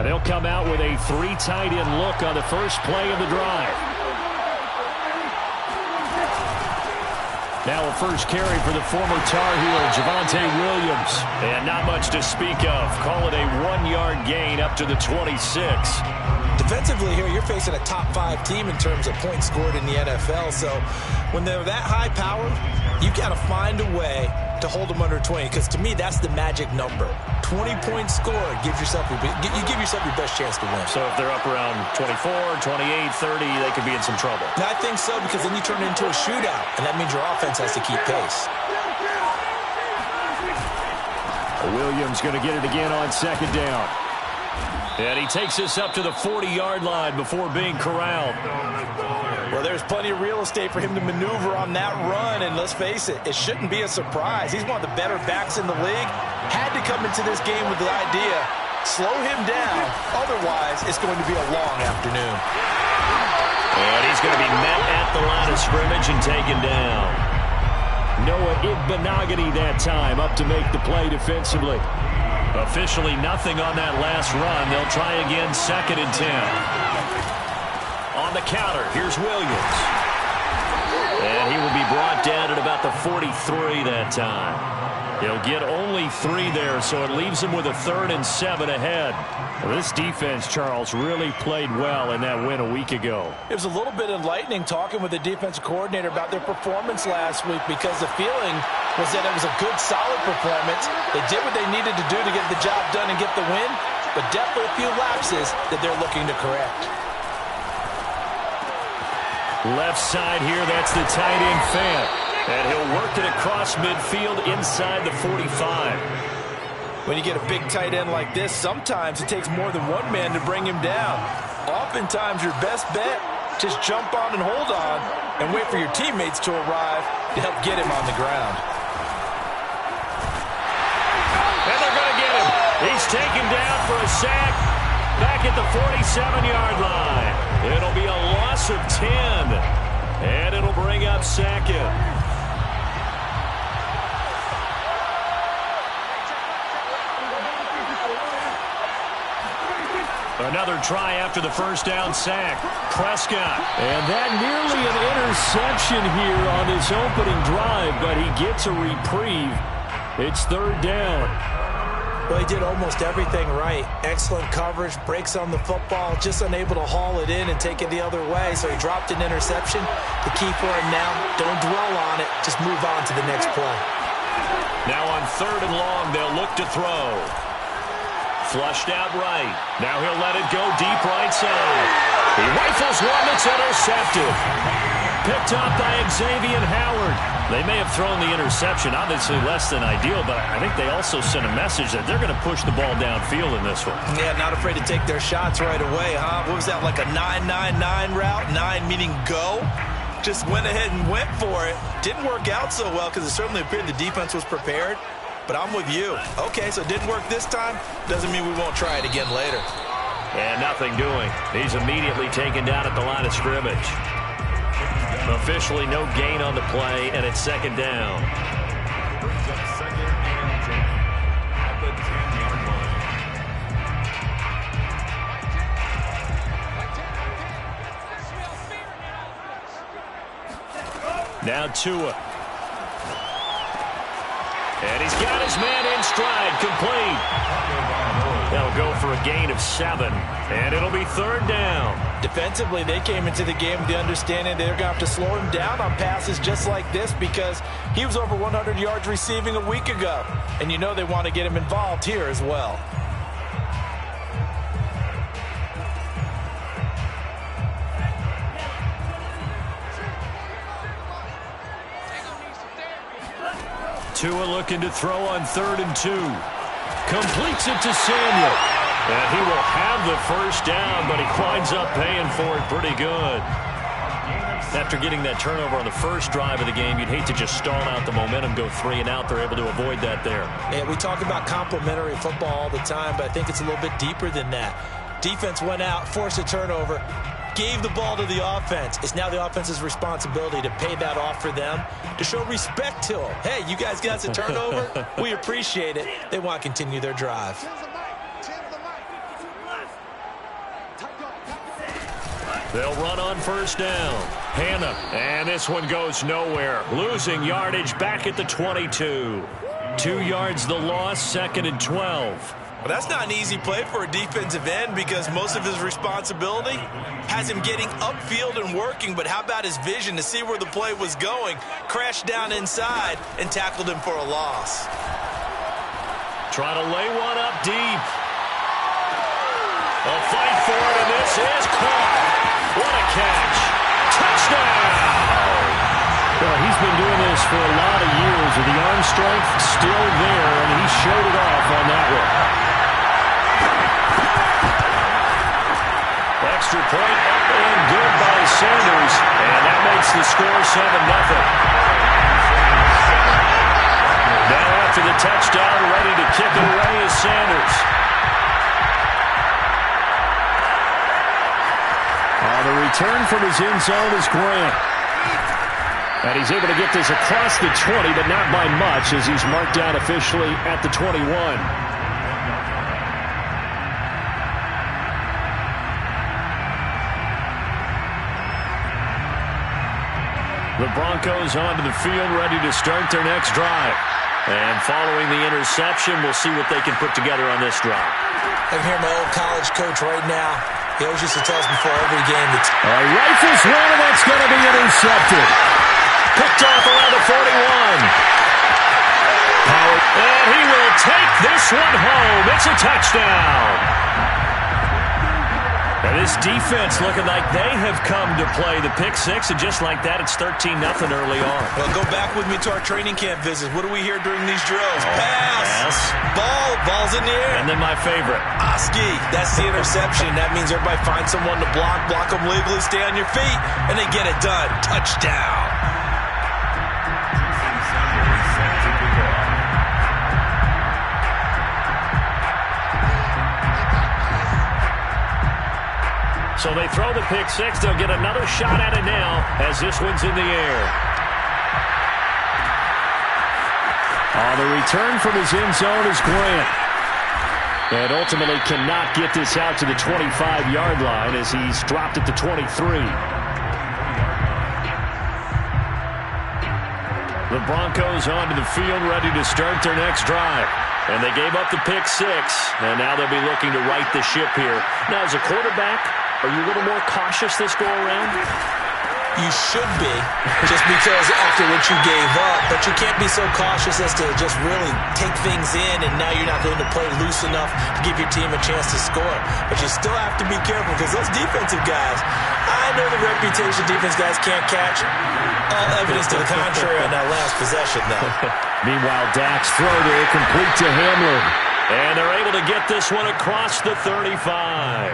And they'll come out with a 3 tight end look on the first play of the drive. Now a first carry for the former Tar Heel, Javonte Williams. And not much to speak of. Call it a 1-yard gain up to the 26. Defensively here, you're facing a top 5 team in terms of points scored in the NFL. So when they're that high-powered, you got to find a way to hold them under 20. Because to me, that's the magic number. 20 points scored, you give yourself your best chance to win. So if they're up around 24, 28, 30, they could be in some trouble. And I think so, because then you turn it into a shootout, and that means your offense has to keep pace. Williams going to get it again on second down. And he takes us up to the 40-yard line before being corralled. Well, there's plenty of real estate for him to maneuver on that run, and let's face it, it shouldn't be a surprise. He's one of the better backs in the league. Had to come into this game with the idea, slow him down, otherwise it's going to be a long afternoon. And he's going to be met at the line of scrimmage and taken down. Noah Igbenogany that time up to make the play defensively. Officially nothing on that last run. They'll try again, 2nd and 10. On the counter, here's Williams. And he will be brought down at about the 43 that time. He'll get only 3 there, so it leaves him with a 3rd and 7 ahead. Well, this defense, Charles, really played well in that win a week ago. It was a little bit enlightening talking with the defensive coordinator about their performance last week, because the feeling was that it was a good, solid performance. They did what they needed to do to get the job done and get the win, but definitely a few lapses that they're looking to correct. Left side here, that's the tight end Fant. And he'll work it across midfield inside the 45. When you get a big tight end like this, sometimes it takes more than one man to bring him down. Oftentimes, your best bet, just jump on and hold on and wait for your teammates to arrive to help get him on the ground. And they're going to get him. He's taken down for a sack back at the 47-yard line. It'll be a loss of 10, and it'll bring up 2nd. Another try after the first down sack. Prescott. And that nearly an interception here on this opening drive, but he gets a reprieve. It's 3rd down. Well, he did almost everything right. Excellent coverage, breaks on the football, just unable to haul it in and take it the other way, so he dropped an interception. The key for him now, don't dwell on it, just move on to the next play. Now on 3rd and long, they'll look to throw. Flushed out right. Now he'll let it go deep right side. He rifles one that's intercepted. Picked up by Xavier Howard. They may have thrown the interception, obviously less than ideal, but I think they also sent a message that they're going to push the ball downfield in this one. Yeah, not afraid to take their shots right away, huh? What was that, like a 9-9-9 route? 9 meaning go? Just went ahead and went for it. Didn't work out so well because it certainly appeared the defense was prepared. But I'm with you. Okay, so it didn't work this time. Doesn't mean we won't try it again later. And nothing doing. He's immediately taken down at the line of scrimmage. Officially no gain on the play, and it's 2nd down. Brings up 2nd and 10 at the 10-yard line. Now Tua. And he's got his man in stride, complete. They'll go for a gain of 7, and it'll be 3rd down. Defensively, they came into the game with the understanding they're going to have to slow him down on passes just like this, because he was over 100 yards receiving a week ago. And you know they want to get him involved here as well. Tua looking to throw on 3rd and 2. Completes it to Samuel. And he will have the first down, but he winds up paying for it pretty good. After getting that turnover on the first drive of the game, you'd hate to just stall out the momentum, go 3 and out. They're able to avoid that there. Yeah, we talk about complementary football all the time, but I think it's a little bit deeper than that. Defense went out, forced a turnover, gave the ball to the offense. It's now the offense's responsibility to pay that off for them, to show respect to them. Hey, you guys got a turnover? We appreciate it. They want to continue their drive. They'll run on first down. Hannah, and this one goes nowhere. Losing yardage back at the 22. 2 yards the loss, 2nd and 12. Well, that's not an easy play for a defensive end because most of his responsibility has him getting upfield and working, but how about his vision to see where the play was going, crashed down inside, and tackled him for a loss. Try to lay one up deep. A fight for it, and this is caught. What a catch. Touchdown! Well, he's been doing this for a lot of years, with the arm strength still there, and he showed it off on that one. Extra point up and good by Sanders, and that makes the score 7-0. Now after the touchdown, ready to kick it away is Sanders. On the return from his end zone is Grant. And he's able to get this across the 20, but not by much, as he's marked down officially at the 21. The Broncos onto the field, ready to start their next drive. And following the interception, we'll see what they can put together on this drive. I can hear my old college coach right now. He always used to tell us before every game that rifles one, and that's going to be intercepted. Picked off around the 41. And he will take this one home. It's a touchdown. And this defense looking like they have come to play. The pick six, and just like that, it's 13-0 early on. Well, go back with me to our training camp visits. What do we hear during these drills? Pass. Ball's in the air. And then my favorite. Oski. That's the interception. That means everybody finds someone to block them legally, stay on your feet, and they get it done. Touchdown. So they throw the pick six. They'll get another shot at it now as this one's in the air. On the return from his end zone is Grant. And ultimately cannot get this out to the 25-yard line as he's dropped at the 23. The Broncos onto the field, ready to start their next drive. And they gave up the pick six, and now they'll be looking to right the ship here. Now, as a quarterback, are you a little more cautious this go-around? You should be, just because after what you gave up. But you can't be so cautious as to just really take things in, and now you're not going to play loose enough to give your team a chance to score. But you still have to be careful, because those defensive guys, I know the reputation defense guys can't catch. All evidence to the contrary on that last possession, though. Meanwhile, Dak's throw there complete to Hamlin. And they're able to get this one across the 35.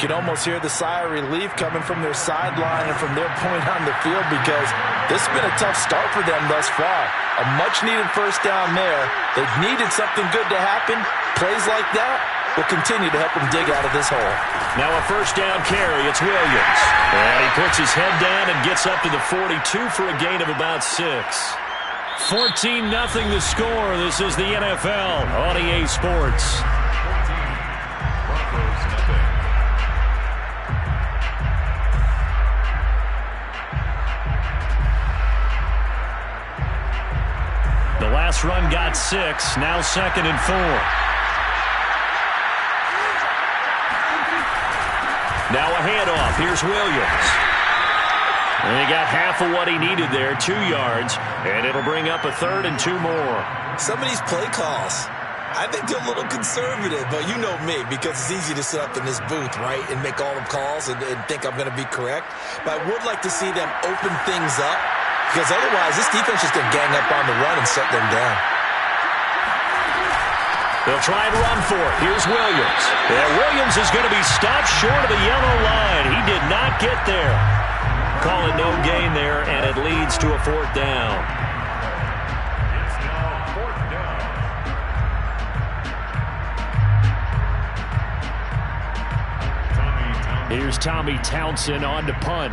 You can almost hear the sigh of relief coming from their sideline and from their point on the field, because this has been a tough start for them thus far. A much-needed first down there. They've needed something good to happen. Plays like that will continue to help them dig out of this hole. Now a first down carry. It's Williams. And he puts his head down and gets up to the 42 for a gain of about 6. 14-0 the score. This is the NFL on EA Sports. The last run got 6. Now 2nd and 4. Now a handoff. Here's Williams. And he got half of what he needed there, 2 yards, and it'll bring up a 3rd and 2 more. Some of these play calls, I think they're a little conservative, but you know me, because it's easy to sit up in this booth, right, and make all the calls and think I'm going to be correct. But I would like to see them open things up, because otherwise this defense is going to gang up on the run and shut them down. They'll try and run for it. Here's Williams. And Williams is going to be stopped short of the yellow line. He did not get there. Call it no gain there, and it leads to a 4th down. It's now 4th down. Here's Tommy Townsend on to punt.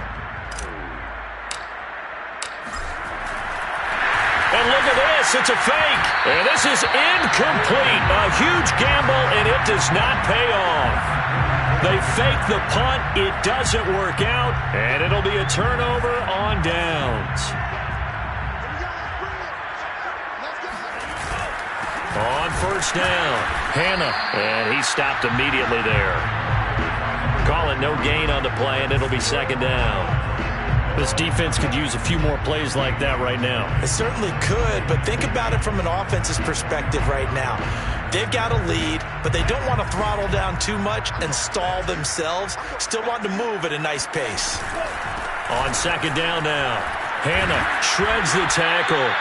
And look at this. It's a fake. And this is incomplete. A huge gamble, and it does not pay off. They fake the punt. It doesn't work out, and it'll be a turnover on downs. On first down, Hannah, and he stopped immediately there. Call it no gain on the play, and it'll be second down. This defense could use a few more plays like that right now. It certainly could, but think about it from an offense's perspective right now. They've got a lead, but they don't want to throttle down too much and stall themselves. Still want to move at a nice pace. On second down now, Hannah shreds the tackle.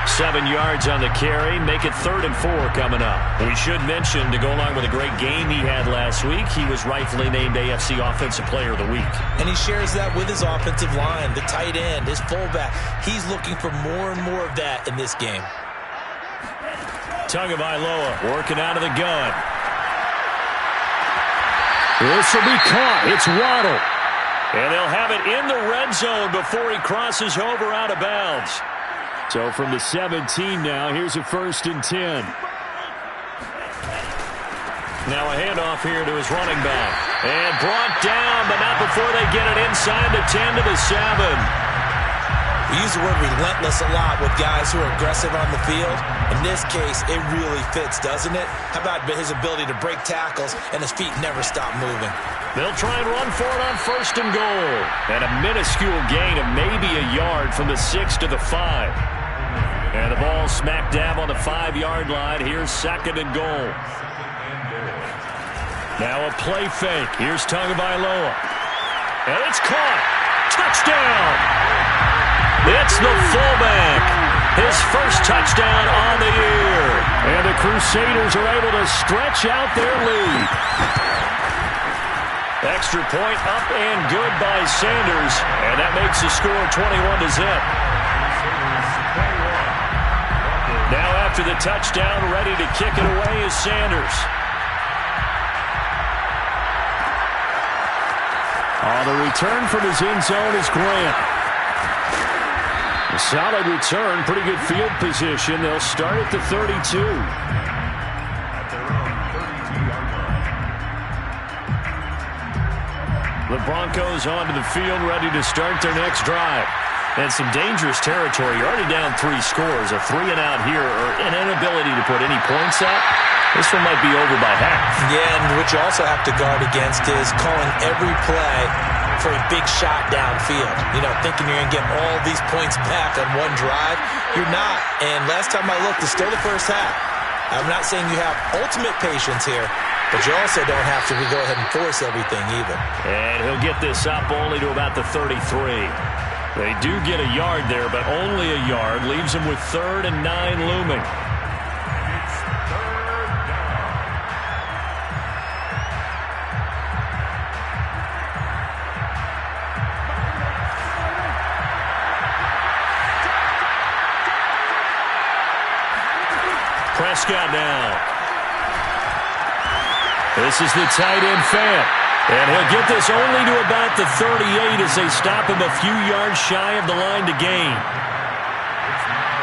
7 yards on the carry. Make it 3rd and 4 coming up. We should mention, to go along with a great game he had last week, he was rightfully named AFC Offensive Player of the Week. And he shares that with his offensive line, the tight end, his fullback. He's looking for more and more of that in this game. Tagovailoa working out of the gun. This will be caught. It's Waddle. And they'll have it in the red zone before he crosses over out of bounds. So from the 17 now, here's a 1st and 10. Now a handoff here to his running back. And brought down, but not before they get it inside the 10 to the 7. We use the word relentless a lot with guys who are aggressive on the field. In this case, it really fits, doesn't it? How about his ability to break tackles and his feet never stop moving? They'll try and run for it on 1st and goal. And a minuscule gain of maybe a yard from the 6 to the 5. And the ball smack dab on the 5-yard line. Here's 2nd and goal. Now a play fake. Here's Tagovailoa. And it's caught. Touchdown! It's the fullback. His first touchdown on the year. And the Crusaders are able to stretch out their lead. Extra point up and good by Sanders. And that makes the score 21-0. Now after the touchdown, ready to kick it away is Sanders. The return from his end zone is Grant. A solid return, pretty good field position. They'll start at the 32. At their own 32-yard line. The Broncos onto the field, ready to start their next drive. And some dangerous territory. You're already down 3 scores. A 3-and-out here, or an inability to put any points up. This one might be over by half. Yeah, and what you also have to guard against is calling every play for a big shot downfield. You know, thinking you're going to get all these points back on one drive. You're not. And last time I looked, it's still the first half. I'm not saying you have ultimate patience here, but you also don't have to go ahead and force everything either. And he'll get this up only to about the 33. They do get a yard there, but only a yard. Leaves them with 3rd and 9 looming. It's 3rd down. Prescott now. This is the tight end fan. And he'll get this only to about the 38 as they stop him a few yards shy of the line to gain.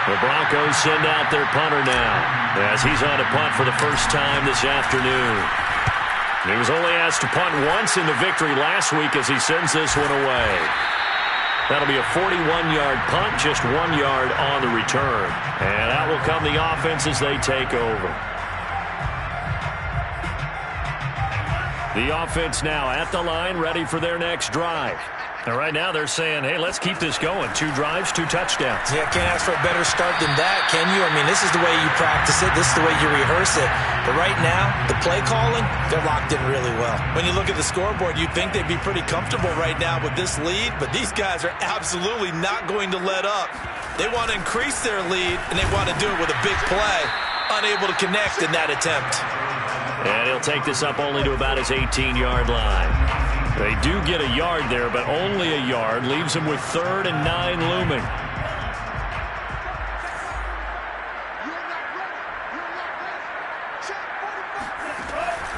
The Broncos send out their punter now as he's on a punt for the first time this afternoon. He was only asked to punt once in the victory last week as he sends this one away. That'll be a 41-yard punt, just 1 yard on the return. And that will come the offense as they take over. The offense now at the line, ready for their next drive. And right now they're saying, hey, let's keep this going. 2 drives, 2 touchdowns. Yeah, can't ask for a better start than that, can you? I mean, this is the way you practice it. This is the way you rehearse it. But right now, the play calling, they're locked in really well. When you look at the scoreboard, you'd think they'd be pretty comfortable right now with this lead, but these guys are absolutely not going to let up. They want to increase their lead, and they want to do it with a big play. Unable to connect in that attempt. And he'll take this up only to about his 18-yard line. They do get a yard there, but only a yard. Leaves him with 3rd and 9 looming.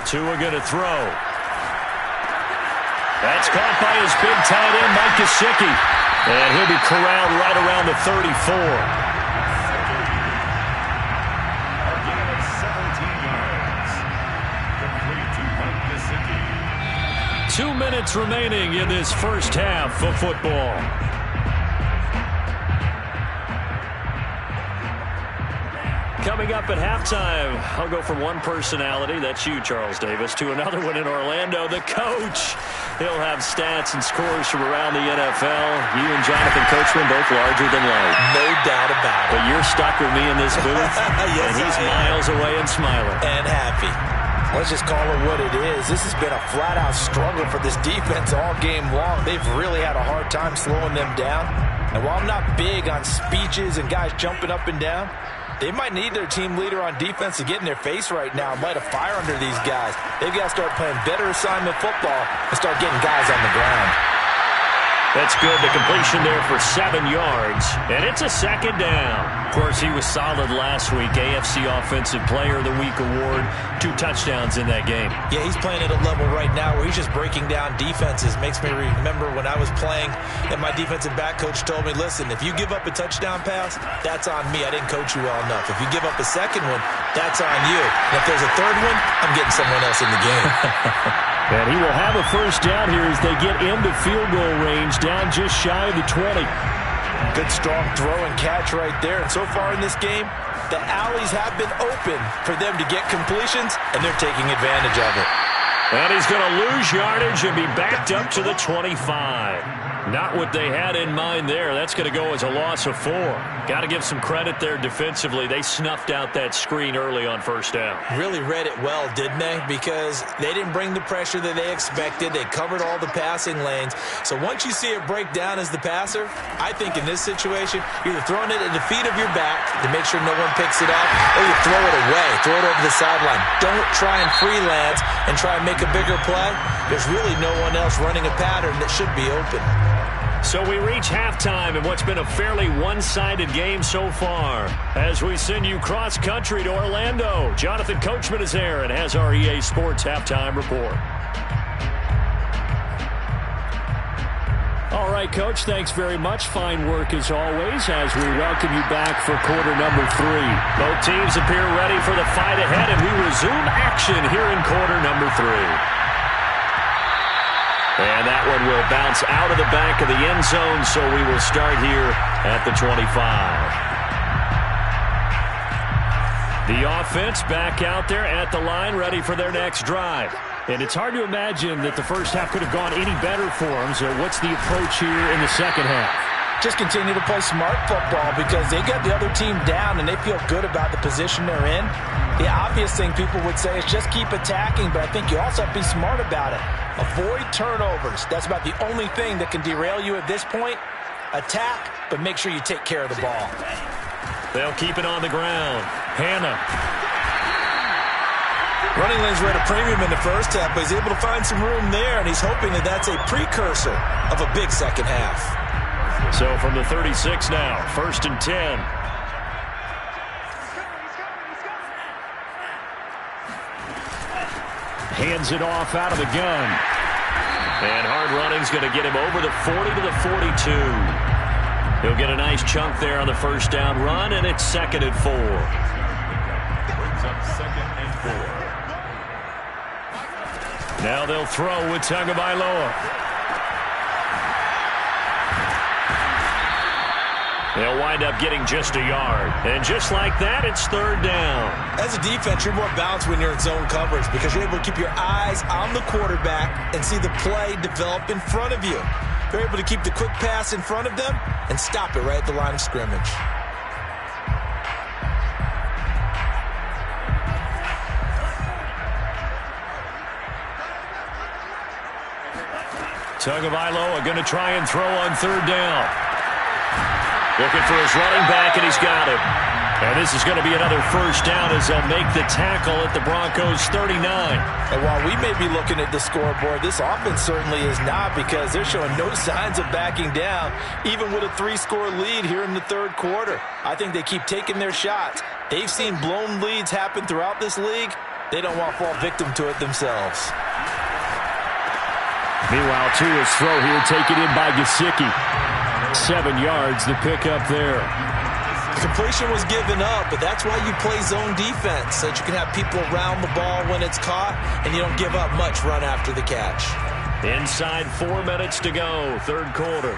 Tua going to throw. That's caught by his big tight end, Mike Gesicki. And he'll be corralled right around the 34. 2 minutes remaining in this first half of football. Coming up at halftime, I'll go from one personality, that's you, Charles Davis, to another one in Orlando, the coach. He'll have stats and scores from around the NFL. You and Jonathan Coachman both larger than life. No doubt about it. But you're stuck with me in this booth, yes, and he's miles away and smiling. And happy. Let's just call it what it is. This has been a flat-out struggle for this defense all game long. They've really had a hard time slowing them down. And while I'm not big on speeches and guys jumping up and down, they might need their team leader on defense to get in their face right now and light a fire under these guys. They've got to start playing better assignment football and start getting guys on the ground. That's good. The completion there for 7 yards. And it's a second down. Of course, he was solid last week. AFC Offensive Player of the Week award. 2 touchdowns in that game. Yeah, he's playing at a level right now where he's just breaking down defenses. Makes me remember when I was playing and my defensive back coach told me, listen, if you give up a touchdown pass, that's on me. I didn't coach you well enough. If you give up a second one, that's on you. And if there's a third one, I'm getting someone else in the game. And he will have a first down here as they get into field goal range, down just shy of the 20. Good strong throw and catch right there. And so far in this game, the alleys have been open for them to get completions, and they're taking advantage of it. And he's going to lose yardage and be backed up to the 25. Not what they had in mind there. That's going to go as a loss of 4. Got to give some credit there defensively. They snuffed out that screen early on first down. Really read it well, didn't they? Because they didn't bring the pressure that they expected. They covered all the passing lanes. So once you see it break down as the passer, I think in this situation, you're either throwing it at the feet of your back to make sure no one picks it up, or you throw it away, throw it over the sideline. Don't try and freelance and try and make a bigger play. There's really no one else running a pattern that should be open. So we reach halftime in what's been a fairly one-sided game so far. As we send you cross-country to Orlando, Jonathan Coachman is there and has our EA Sports halftime report. All right, Coach, thanks very much. Fine work as always as we welcome you back for quarter number 3. Both teams appear ready for the fight ahead, and we resume action here in quarter number 3. And that one will bounce out of the back of the end zone, so we will start here at the 25. The offense back out there at the line, ready for their next drive. And it's hard to imagine that the first half could have gone any better for them, so what's the approach here in the second half? Just continue to play smart football because they got the other team down and they feel good about the position they're in. The obvious thing people would say is just keep attacking, but I think you also have to be smart about it. Avoid turnovers. That's about the only thing that can derail you at this point. Attack, but make sure you take care of the ball. They'll keep it on the ground. Hannah. Running lanes were at a premium in the first half, but he's able to find some room there, and he's hoping that that's a precursor of a big second half. So from the 36 now, 1st and 10. Hands it off out of the gun. And hard running's going to get him over the 40 to the 42. He'll get a nice chunk there on the first down run, and it's 2nd and 4. Brings up 2nd and 4. Now they'll throw with Tagovailoa. They'll wind up getting just a yard. And just like that, it's 3rd down. As a defense, you're more balanced when you're in zone coverage because you're able to keep your eyes on the quarterback and see the play develop in front of you. You're able to keep the quick pass in front of them and stop it right at the line of scrimmage. Tagovailoa going to try and throw on 3rd down. Looking for his running back, and he's got him. And this is going to be another first down as they'll make the tackle at the Broncos' 39. And while we may be looking at the scoreboard, this offense certainly is not because they're showing no signs of backing down, even with a 3-score lead here in the 3rd quarter. I think they keep taking their shots. They've seen blown leads happen throughout this league. They don't want to fall victim to it themselves. Meanwhile, Tua's throw here taken in by Gesicki. 7 yards, the pickup there. Completion was given up, but that's why you play zone defense, so that you can have people around the ball when it's caught, and you don't give up much run after the catch. Inside 4 minutes to go, third quarter.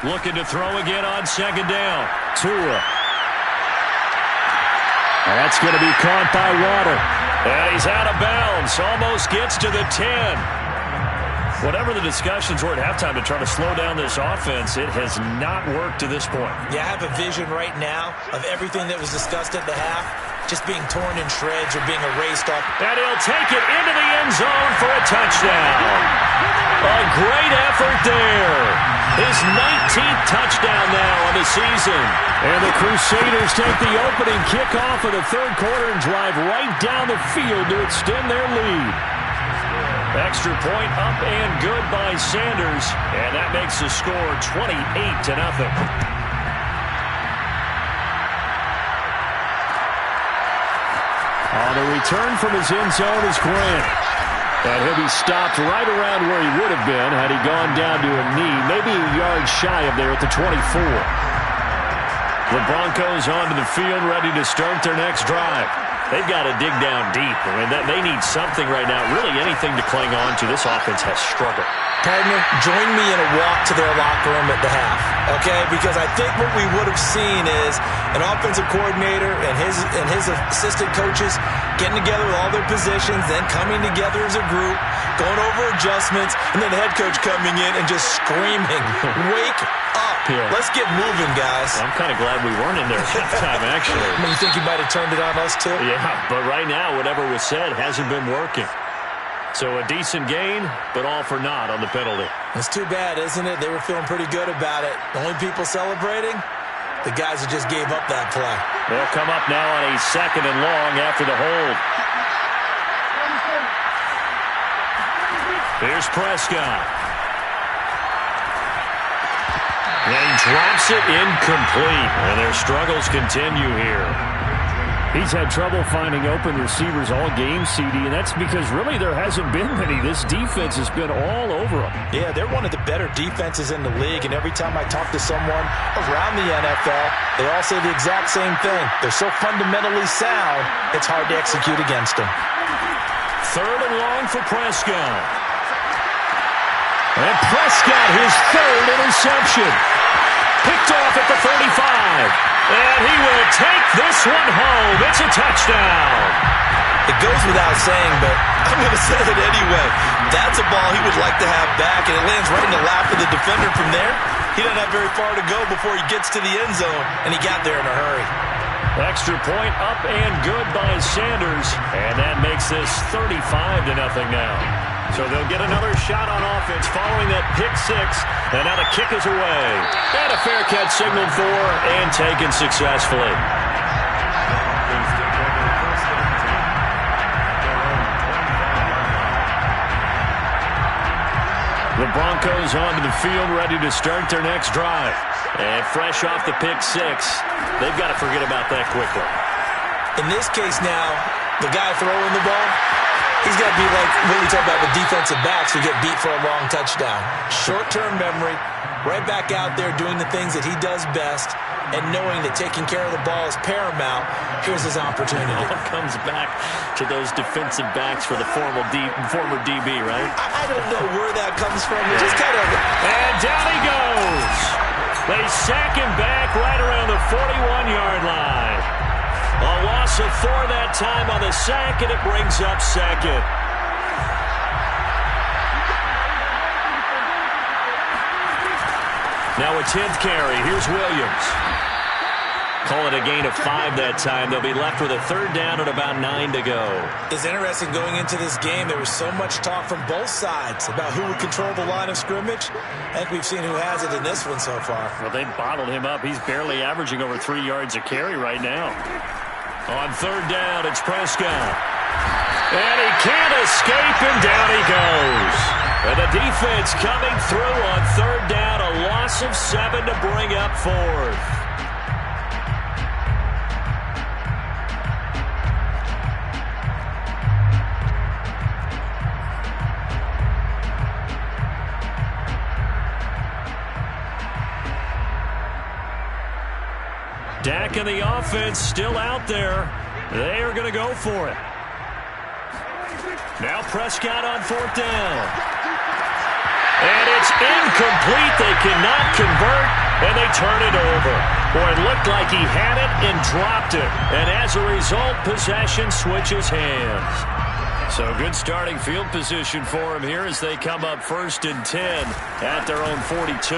Looking to throw again on second down. Tua. That's going to be caught by Waddle. And he's out of bounds. Almost gets to the 10. Whatever the discussions were at halftime to try to slow down this offense, it has not worked to this point. Yeah, I have a vision right now of everything that was discussed at the half just being torn in shreds or being erased off. And he'll take it into the end zone for a touchdown. A great effort there. His 19th touchdown now on the season. And the Crusaders take the opening kickoff of the third quarter and drive right down the field to extend their lead. Extra point up and good by Sanders. And that makes the score 28-0. On the return from his end zone is Grant. And he'll be stopped right around where he would have been had he gone down to a knee, maybe a yard shy of there at the 24. The Broncos onto the field ready to start their next drive. They've got to dig down deep. I mean, they need something right now, really anything to cling on to. This offense has struggled. Partner, join me in a walk to their locker room at the half, okay? Because I think what we would have seen is an offensive coordinator and his assistant coaches getting together with all their positions, then coming together as a group, going over adjustments, and then the head coach coming in and just screaming, "Wake up. Yeah. Let's get moving, guys." I'm kind of glad we weren't in there at halftime, actually. You think he might have turned it on us, too? Yeah, but right now, whatever was said hasn't been working. So a decent gain, but all for naught on the penalty. It's too bad, isn't it? They were feeling pretty good about it. The only people celebrating, the guys who just gave up that play. They'll come up now on a 2nd and long after the hold. Here's Prescott. And he drops it incomplete. And their struggles continue here. He's had trouble finding open receivers all game, CD, and that's because really there hasn't been many. This defense has been all over them. Yeah, they're one of the better defenses in the league, and every time I talk to someone around the NFL, they all say the exact same thing. They're so fundamentally sound, it's hard to execute against them. 3rd and long for Prescott. And Prescott, his 3rd interception. Picked off at the 35. And he will take this one home. It's a touchdown. It goes without saying, but I'm going to say it anyway. That's a ball he would like to have back, and it lands right in the lap of the defender from there. He doesn't have very far to go before he gets to the end zone, and he got there in a hurry. Extra point up and good by Sanders, and that makes this 35-0 now. So they'll get another shot on offense following that pick 6, and now the kick is away. And a fair catch signaled for and taken successfully. The Broncos onto the field ready to start their next drive. And fresh off the pick 6, they've got to forget about that quickly. In this case now, the guy throwing the ball, he's got to be like what we talk about with defensive backs who get beat for a long touchdown. Short-term memory, right back out there doing the things that he does best, and knowing that taking care of the ball is paramount. Here's his opportunity. It all comes back to those defensive backs for the former DB, right? I don't know where that comes from. It just kind of... And down he goes. They sack him back right around the 41-yard line. A loss of 4 that time on the sack, and it brings up 2nd. Now a 10th carry. Here's Williams. Call it a gain of 5 that time. They'll be left with a 3rd down and about 9 to go. It's interesting going into this game. There was so much talk from both sides about who would control the line of scrimmage. I think we've seen who has it in this one so far. Well, they bottled him up. He's barely averaging over 3 yards a carry right now. On 3rd down, it's Prescott. And he can't escape, and down he goes. And the defense coming through on 3rd down, a loss of 7 to bring up 4th. Dak and the offense still out there. They are going to go for it. Now Prescott on 4th down. And it's incomplete. They cannot convert, and they turn it over. Boy, it looked like he had it and dropped it. And as a result, possession switches hands. So good starting field position for him here as they come up 1st and 10 at their own 42.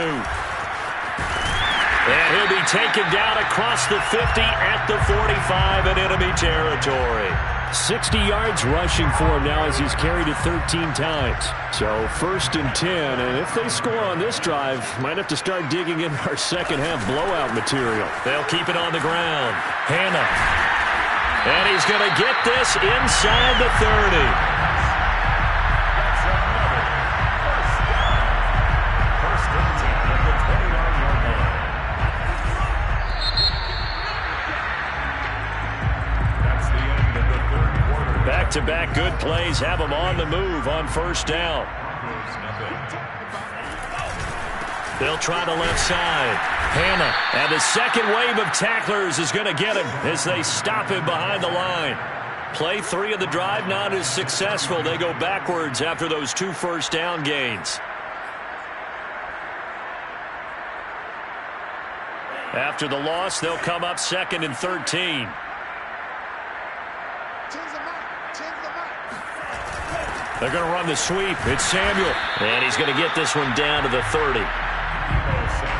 And he'll be taken down across the 50 at the 45 in enemy territory. 60 yards rushing for him now as he's carried it 13 times. So 1st and 10, and if they score on this drive, might have to start digging in our second half blowout material. They'll keep it on the ground. Hannah. And he's going to get this inside the 30. Back-to-back good plays have them on the move on 1st down. They'll try the left side. Hannah, and the second wave of tacklers is going to get him as they stop him behind the line. Play 3 of the drive not as successful. They go backwards after those 2 first down gains. After the loss, they'll come up 2nd and 13. They're going to run the sweep. It's Samuel. And he's going to get this one down to the 30.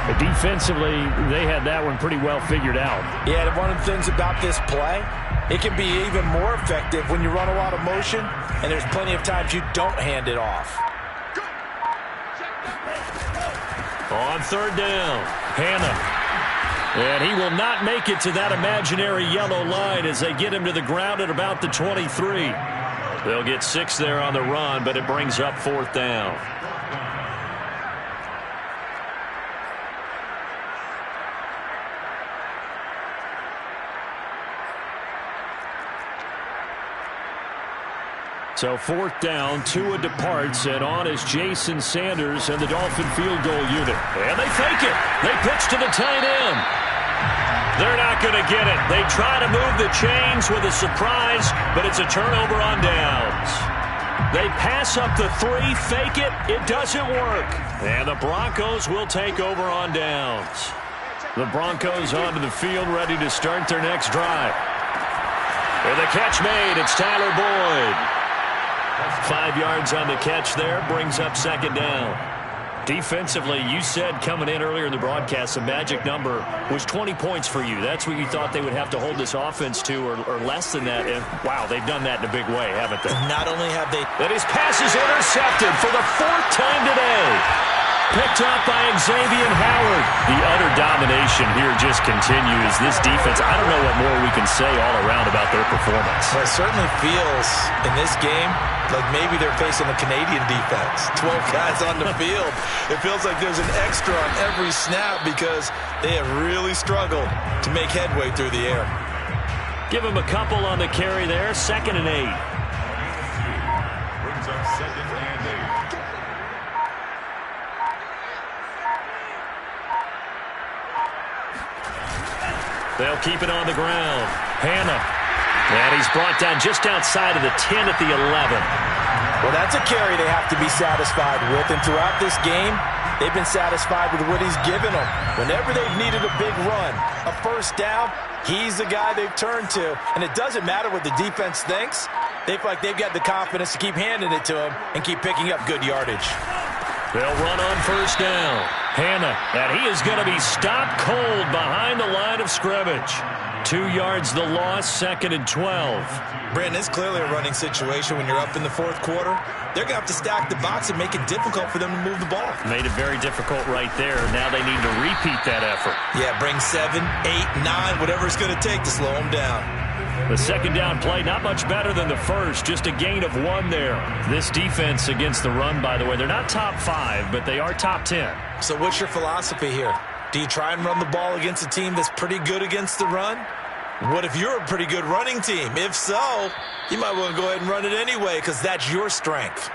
But defensively, they had that one pretty well figured out. Yeah, and one of the things about this play, it can be even more effective when you run a lot of motion, and there's plenty of times you don't hand it off. On 3rd down, Hannah. And he will not make it to that imaginary yellow line as they get him to the ground at about the 23. They'll get 6 there on the run, but it brings up 4th down. So 4th down, Tua departs, and on is Jason Sanders and the Dolphin field goal unit. And they fake it. They pitch to the tight end. They're not going to get it. They try to move the chains with a surprise, but it's a turnover on downs. They pass up the 3, fake it. It doesn't work. And the Broncos will take over on downs. The Broncos onto the field, ready to start their next drive. With a catch made, it's Tyler Boyd. 5 yards on the catch there, brings up 2nd down. Defensively, you said coming in earlier in the broadcast, the magic number was 20 points for you. That's what you thought they would have to hold this offense to, or less than that. And, wow, they've done that in a big way, haven't they? Not only have they... And his pass is intercepted for the 4th time today. Picked up by Xavier Howard. The utter domination here just continues. This defense, I don't know what more we can say all around about their performance. Well, it certainly feels in this game like maybe they're facing a Canadian defense. 12 guys on the field. It feels like there's an extra on every snap because they have really struggled to make headway through the air. Give him a couple on the carry there. 2nd and 8. Brings up 2nd and 8. They'll keep it on the ground. Hannah. And he's brought down just outside of the 10 at the 11. Well, that's a carry they have to be satisfied with. And throughout this game, they've been satisfied with what he's given them. Whenever they've needed a big run, a 1st down, he's the guy they've turned to. And it doesn't matter what the defense thinks. They feel like they've got the confidence to keep handing it to him and keep picking up good yardage. They'll run on 1st down. Hannah, and he is going to be stopped cold behind the line of scrimmage. 2 yards the loss, 2nd and 12. Brandon, it's clearly a running situation when you're up in the 4th quarter. They're going to have to stack the box and make it difficult for them to move the ball. Made it very difficult right there. Now they need to repeat that effort. Yeah, bring 7, 8, 9, whatever it's going to take to slow them down. The 2nd down play, not much better than the first, just a gain of 1 there. This defense against the run, by the way, they're not top 5, but they are top 10. So what's your philosophy here? Do you try and run the ball against a team that's pretty good against the run? What if you're a pretty good running team? If so, you might want to go ahead and run it anyway because that's your strength.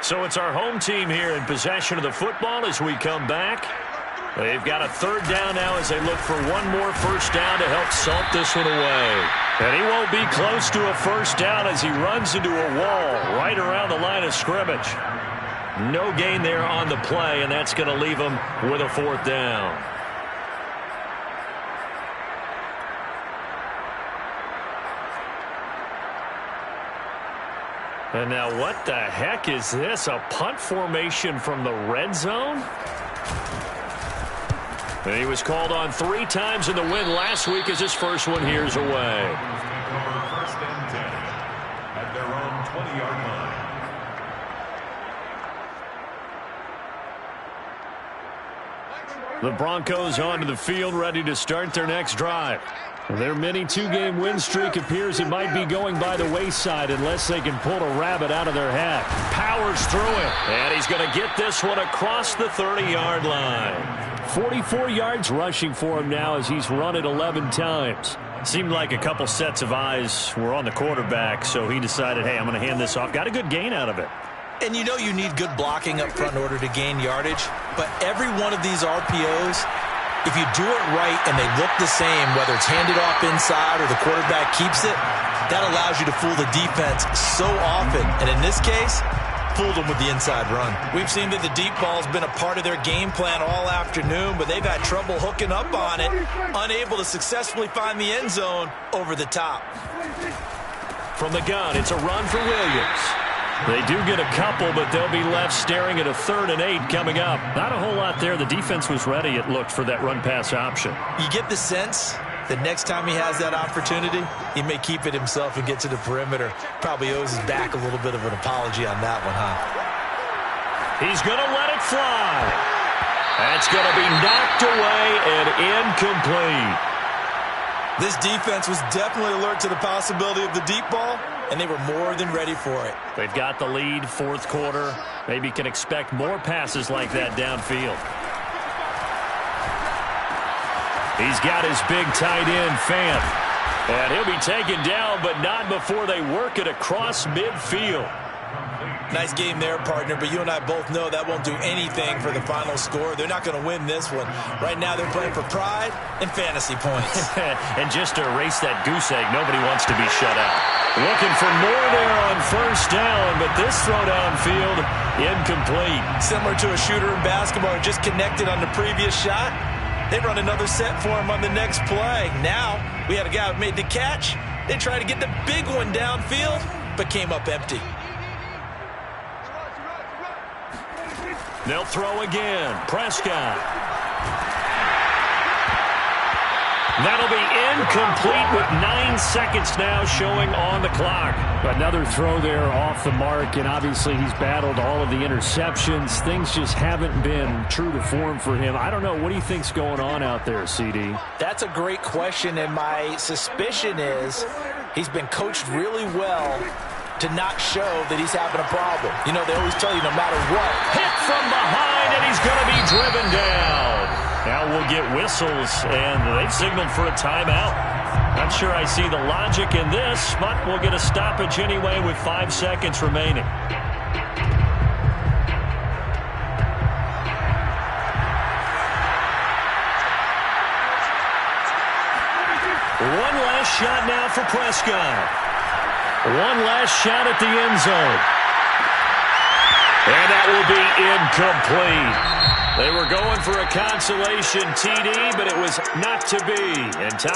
So it's our home team here in possession of the football as we come back. They've got a third down now as they look for one more first down to help salt this one away. And he won't be close to a first down as he runs into a wall right around the line of scrimmage. No gain there on the play, and that's going to leave him with a fourth down. And now what the heck is this? A punt formation from the red zone? And he was called on 3 times in the win last week as his first one here's away. First and 10 at their own 20-yard line. The Broncos onto the field, ready to start their next drive. Their mini 2-game win streak appears it might be going by the wayside unless they can pull a rabbit out of their hat. Powers through it, and he's going to get this one across the 30-yard line. 44 yards rushing for him now as he's run it 11 times. Seemed like a couple sets of eyes were on the quarterback, so he decided, hey, I'm going to hand this off. Got a good gain out of it. And you know you need good blocking up front in order to gain yardage, but every one of these RPOs, if you do it right and they look the same, whether it's handed off inside or the quarterback keeps it, that allows you to fool the defense so often. And in this case, fooled them with the inside run. We've seen that the deep ball's been a part of their game plan all afternoon, but they've had trouble hooking up on it, unable to successfully find the end zone over the top. From the gun, it's a run for Williams. They do get a couple, but they'll be left staring at a 3rd and 8 coming up. Not a whole lot there. The defense was ready, it looked, for that run-pass option. You get the sense that next time he has that opportunity, he may keep it himself and get to the perimeter. Probably owes his back a little bit of an apology on that one, huh? He's going to let it fly. That's going to be knocked away and incomplete. This defense was definitely alert to the possibility of the deep ball, and they were more than ready for it. They've got the lead, 4th quarter. Maybe can expect more passes like that downfield. He's got his big tight end, Fant. And he'll be taken down, but not before they work it across midfield. Nice game there, partner, but you and I both know that won't do anything for the final score. They're not going to win this one. Right now they're playing for pride and fantasy points. And just to erase that goose egg, nobody wants to be shut out. Looking for more there on first down, but this throw downfield, incomplete. Similar to a shooter in basketball who just connected on the previous shot. They run another set for him on the next play. Now we had a guy who made the catch. They tried to get the big one downfield, but came up empty. They'll throw again. Prescott. That'll be incomplete with 9 seconds now showing on the clock. Another throw there off the mark, and obviously he's battled all of the interceptions. Things just haven't been true to form for him. I don't know. What do you think's going on out there, CD? That's a great question, and my suspicion is he's been coached really well to not show that he's having a problem. You know, they always tell you no matter what. Hit from behind, and he's going to be driven down. Now we'll get whistles, and they've signaled for a timeout. Not sure I see the logic in this, but we'll get a stoppage anyway with 5 seconds remaining. One last shot now for Prescott. One last shot at the end zone. And that will be incomplete. They were going for a consolation TD, but it was not to be. And time